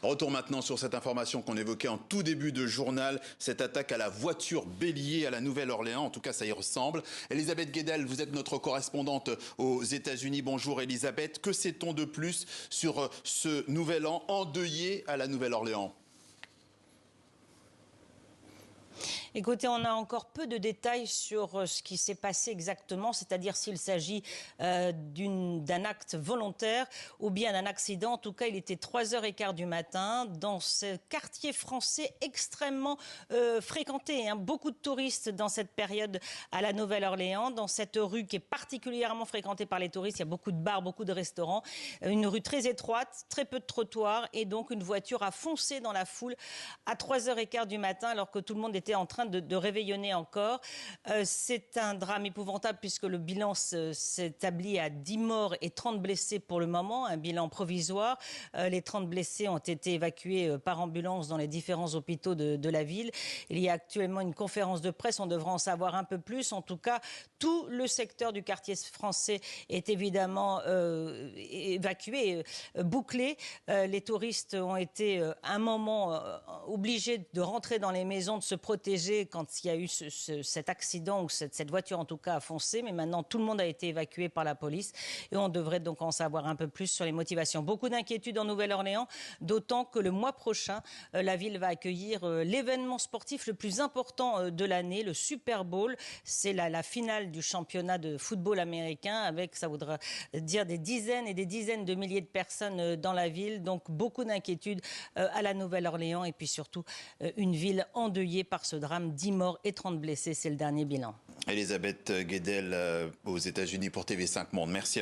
Retour maintenant sur cette information qu'on évoquait en tout début de journal, cette attaque à la voiture bélier à la Nouvelle-Orléans, en tout cas ça y ressemble. Elisabeth Guedel, vous êtes notre correspondante aux États-Unis. Bonjour Elisabeth, que sait-on de plus sur ce nouvel an endeuillé à la Nouvelle-Orléans ? Écoutez, on a encore peu de détails sur ce qui s'est passé exactement, c'est-à-dire s'il s'agit d'un acte volontaire ou bien d'un accident. En tout cas, il était 3h15 du matin dans ce quartier français extrêmement fréquenté. Beaucoup de touristes dans cette période à la Nouvelle-Orléans, dans cette rue qui est particulièrement fréquentée par les touristes. Il y a beaucoup de bars, beaucoup de restaurants. Une rue très étroite, très peu de trottoirs et donc une voiture a foncé dans la foule à 3h15 du matin alors que tout le monde était en train de réveillonner encore. C'est un drame épouvantable puisque le bilan s'établit à 10 morts et 30 blessés pour le moment, un bilan provisoire. Les 30 blessés ont été évacués par ambulance dans les différents hôpitaux de la ville. Il y a actuellement une conférence de presse, on devra en savoir un peu plus. En tout cas, tout le secteur du quartier français est évidemment évacué, bouclé. Les touristes ont été un moment obligés de rentrer dans les maisons, de se protéger quand il y a eu cet accident ou cette voiture en tout cas a foncé. Mais maintenant, tout le monde a été évacué par la police et on devrait donc en savoir un peu plus sur les motivations. Beaucoup d'inquiétudes en Nouvelle-Orléans, d'autant que le mois prochain, la ville va accueillir l'événement sportif le plus important de l'année, le Super Bowl. C'est la finale du championnat de football américain avec, ça voudra dire, des dizaines et des dizaines de milliers de personnes dans la ville. Donc beaucoup d'inquiétudes à la Nouvelle-Orléans et puis surtout une ville endeuillée par ce drame. 10 morts et 30 blessés, c'est le dernier bilan. Elisabeth Guedel aux États-Unis pour TV5 Monde. Merci à vous.